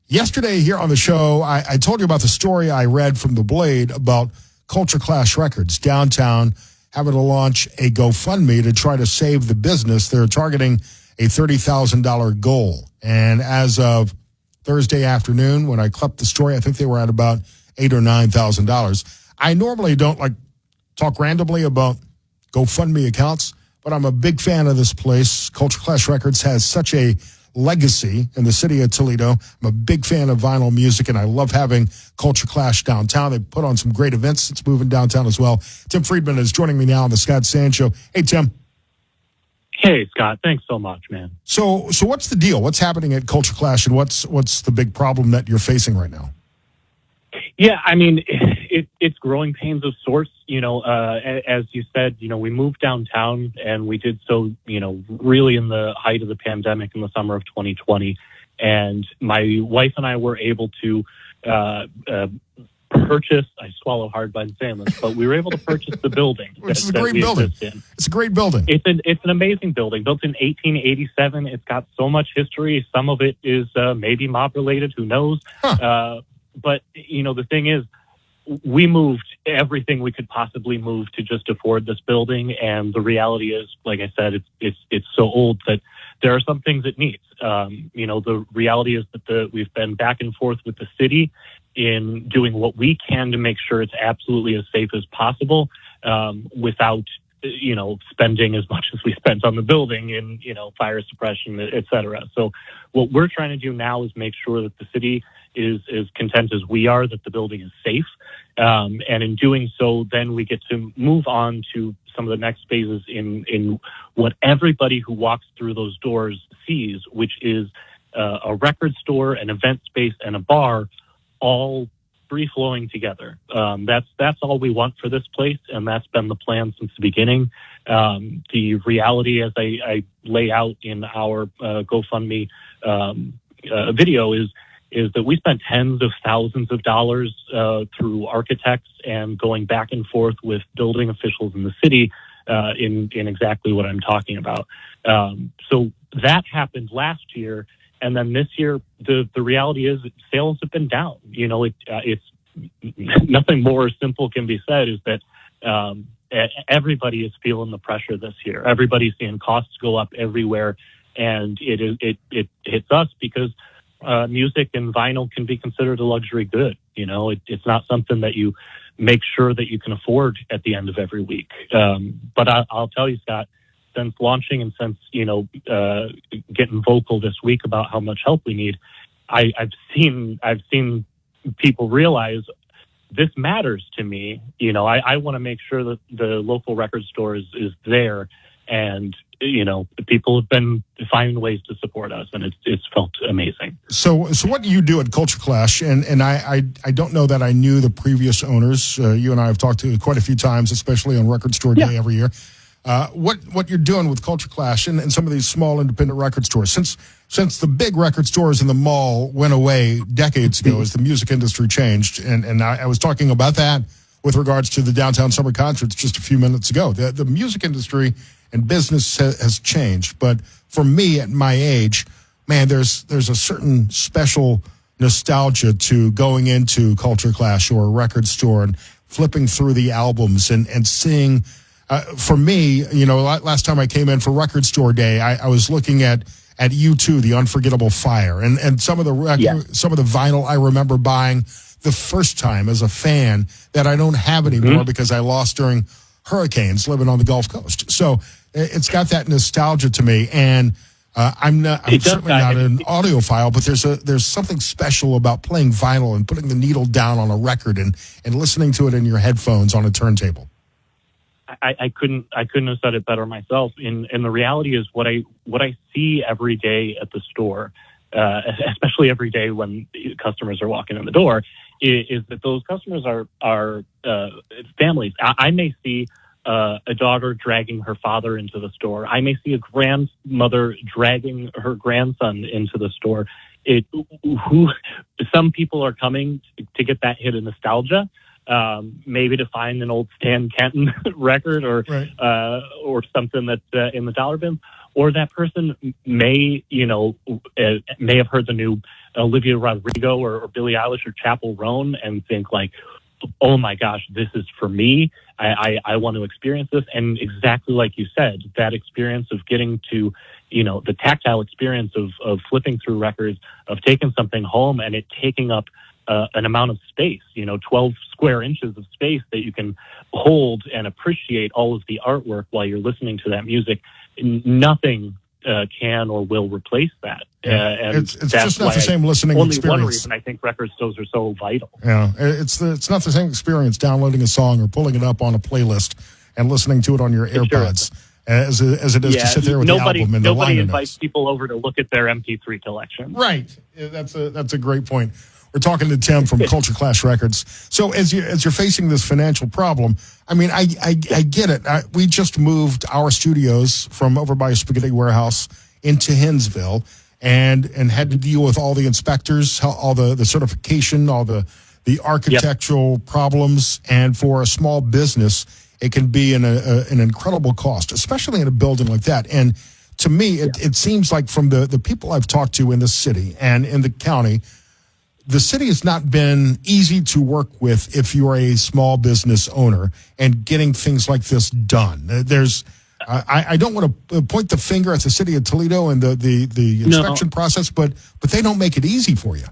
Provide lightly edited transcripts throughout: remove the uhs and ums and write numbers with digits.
Yesterday here on the show, I told you about the story I read from The Blade about Culture Clash Records downtown having to launch a GoFundMe to try to save the business. They're targeting a $30,000 goal. And as of Thursday afternoon, when I clipped the story, I think they were at about $8,000 or $9,000. I normally don't talk randomly about GoFundMe accounts, but I'm a big fan of this place. Culture Clash Records has such a legacy in the city of Toledo. I'm a big fan of vinyl music, and I love having Culture Clash downtown. They put on some great events. It's moving downtown as well. Tim Friedman is joining me now on the Scott Sand Show. Hey, Tim. Hey, Scott. Thanks so much, man. So what's the deal? What's happening at Culture Clash, and what's the big problem that you're facing right now? Yeah, I mean, it's growing pains of sorts. As you said, we moved downtown, and we did so, really in the height of the pandemic in the summer of 2020. And my wife and I were able to purchase, I swallow hard by saying this, but we were able to purchase the building. Which is a great building. It's a great building. It's an amazing building, built in 1887. It's got so much history. Some of it is maybe mob-related, who knows? Huh. But, the thing is, we moved everything we could possibly move to just afford this building. And the reality is, like I said, it's so old that there are some things it needs. The reality is that we've been back and forth with the city in doing what we can to make sure it's absolutely as safe as possible, without, spending as much as we spent on the building in, fire suppression, et cetera. So what we're trying to do now is make sure that the city is as content as we are that the building is safe. And in doing so, then we get to move on to some of the next phases in what everybody who walks through those doors sees, which is a record store, an event space, and a bar, all free-flowing together. That's all we want for this place, and that's been the plan since the beginning. The reality, as I lay out in our GoFundMe video, is that we spent tens of thousands of dollars through architects and going back and forth with building officials in the city in exactly what I'm talking about. So that happened last year. And then this year, the reality is that sales have been down. It's nothing more simple can be said is that everybody is feeling the pressure this year. Everybody's seeing costs go up everywhere. And it hits us because music and vinyl can be considered a luxury good. It's not something that you make sure that you can afford at the end of every week. But I'll tell you, Scott, since launching and since, getting vocal this week about how much help we need, I've seen people realize this matters to me. I want to make sure that the local record store is there, and people have been finding ways to support us, and it's felt amazing. So what do you do at Culture Clash? And I don't know that I knew the previous owners. You and I have talked to quite a few times, especially on Record Store Day every year. What you're doing with Culture Clash and some of these small independent record stores, since the big record stores in the mall went away decades ago as the music industry changed, and I was talking about that with regards to the Downtown Summer Concerts just a few minutes ago. The music industry and business has changed, but for me at my age, man, there's a certain special nostalgia to going into Culture Clash or a record store and flipping through the albums and seeing. For me, last time I came in for Record Store Day, I was looking at U2, The Unforgettable Fire, and some of the some of the vinyl I remember buying the first time as a fan that I don't have anymore because I lost during hurricanes living on the Gulf Coast. So it's got that nostalgia to me, and I'm certainly not an audiophile, but there's something special about playing vinyl and putting the needle down on a record and listening to it in your headphones on a turntable. I couldn't have said it better myself. And the reality is what I see every day at the store, especially every day when customers are walking in the door, is that those customers are families. I may see a daughter dragging her father into the store. I may see a grandmother dragging her grandson into the store. Some people are coming to get that hit of nostalgia. Maybe to find an old Stan Kenton record or something that's in the dollar bin, or that person may, may have heard the new Olivia Rodrigo or Billie Eilish or Chappell Roan and think like, oh my gosh, this is for me. I want to experience this. And exactly like you said, that experience of getting to, the tactile experience of flipping through records, of taking something home and it taking up an amount of space, 12 square inches of space that you can hold and appreciate all of the artwork while you're listening to that music. Nothing can or will replace that. And it's just not the same listening only experience. One reason I think record stores are so vital. Yeah, it's not the same experience downloading a song or pulling it up on a playlist and listening to it on your AirPods as it is to sit there with the album and the liner Nobody invites notes. people over to look at their MP3 collection. Right. That's a great point. We're talking to Tim from Culture Clash Records. So as you're facing this financial problem, I mean, I get it. We just moved our studios from over by Spaghetti Warehouse into Hinsville and had to deal with all the inspectors, all the certification, all the architectural problems. And for a small business, it can be an incredible cost, especially in a building like that. And to me, it seems like from the people I've talked to in the city and in the county, the city has not been easy to work with if you're a small business owner and getting things like this done. I don't want to point the finger at the city of Toledo and the inspection process, but they don't make it easy for you.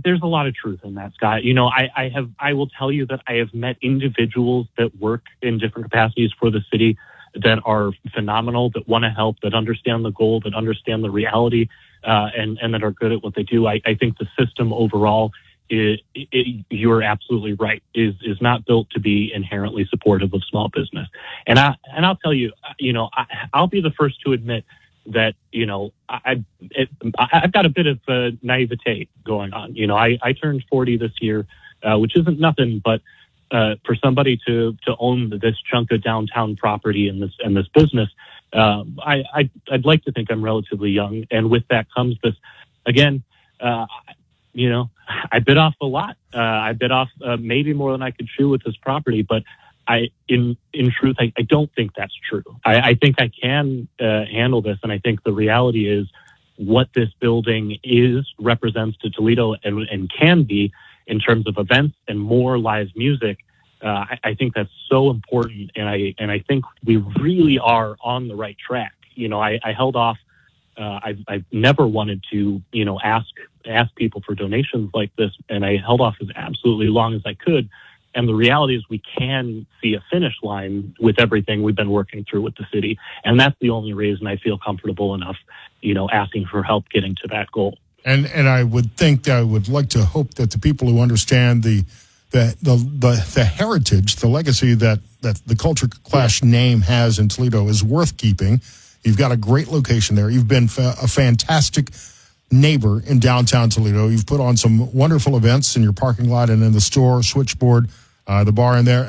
There's a lot of truth in that, Scott. I will tell you that I have met individuals that work in different capacities for the city that are phenomenal, that want to help, that understand the goal, that understand the reality, and that are good at what they do. I think the system overall, you're absolutely right, is not built to be inherently supportive of small business. And I'll tell you, I'll be the first to admit that, I've got a bit of naivete going on. I turned 40 this year, which isn't nothing, but for somebody to own this chunk of downtown property in this business, I'd like to think I'm relatively young, and with that comes this. Again, I bit off a lot. I bit off maybe more than I could chew with this property, but in truth, I don't think that's true. I think I can handle this, and I think the reality is what this building represents to Toledo and can be in terms of events and more live music. I think that's so important, and I think we really are on the right track. I held off. I've never wanted to, ask people for donations like this, and I held off as absolutely long as I could. And the reality is we can see a finish line with everything we've been working through with the city, and that's the only reason I feel comfortable enough, asking for help getting to that goal. And I would like to hope that the people who understand the heritage, the legacy that the Culture Clash name has in Toledo is worth keeping. You've got a great location there. You've been a fantastic neighbor in downtown Toledo. You've put on some wonderful events in your parking lot and in the store, Switchboard, the bar in there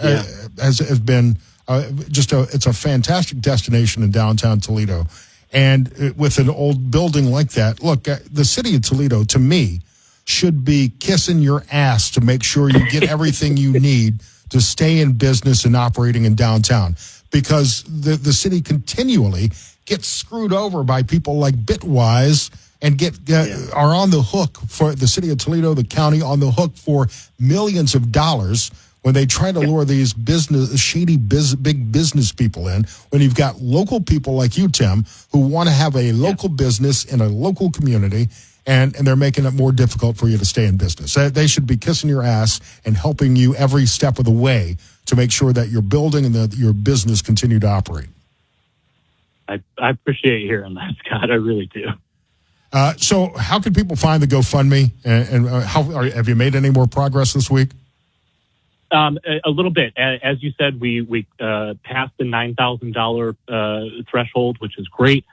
has been it's a fantastic destination in downtown Toledo. And with an old building like that, look, the city of Toledo, to me, should be kissing your ass to make sure you get everything you need to stay in business and operating in downtown, because the city continually gets screwed over by people like Bitwise and are on the hook for the city of Toledo, the county, on the hook for millions of dollars when they try to lure these big business people in, when you've got local people like you, Tim, who want to have a local business in a local community, and they're making it more difficult for you to stay in business. They should be kissing your ass and helping you every step of the way to make sure that your building and that your business continue to operate. I appreciate hearing that, Scott. I really do. So how can people find the GoFundMe, and have you made any more progress this week? A little bit. As you said, we passed the $9,000 threshold, which is great.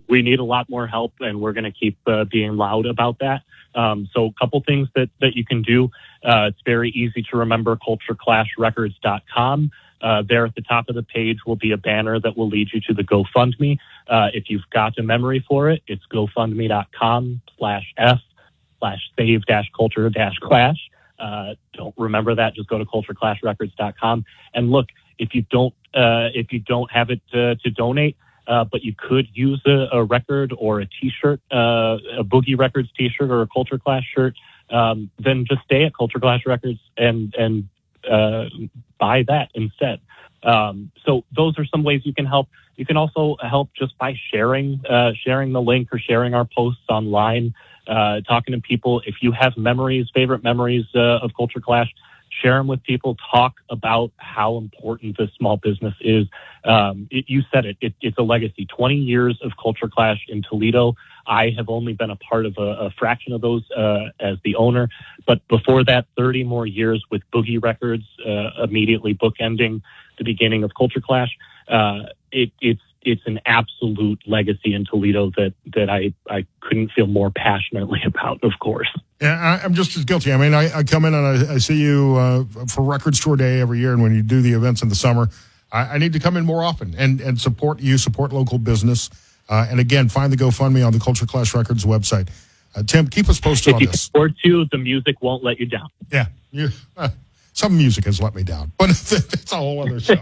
We need a lot more help, and we're going to keep being loud about that. So a couple things that you can do. It's very easy to remember, cultureclashrecords.com. There at the top of the page will be a banner that will lead you to the GoFundMe. If you've got a memory for it, it's gofundme.com/f/save-culture-clash. Don't remember that. Just go to cultureclashrecords.com. And look, if you don't have it to donate, but you could use a record or a T-shirt, a Boogie Records T-shirt or a Culture Clash shirt, then just stay at Culture Clash Records and buy that instead. So those are some ways you can help. You can also help just by sharing the link or sharing our posts online, talking to people. If you have favorite memories of Culture Clash, share them with people. Talk about how important this small business is. You said it. It's a legacy. 20 years of Culture Clash in Toledo. I have only been a part of a fraction of those as the owner. But before that, 30 more years with Boogie Records, immediately bookending the beginning of Culture Clash. It's an absolute legacy in Toledo that I couldn't feel more passionately about, of course. Yeah, I'm just as guilty. I mean, I come in and I see you for Record Store Day every year, and when you do the events in the summer, I need to come in more often and support you, support local business. And again, find the GoFundMe on the Culture Clash Records website. Tim, keep us posted on this. If you support you, the music won't let you down. Yeah. Some music has let me down, but it's a whole other show.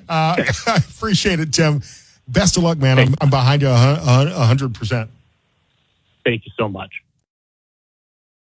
I appreciate it, Tim. Best of luck, man. I'm behind you 100%. Thank you so much.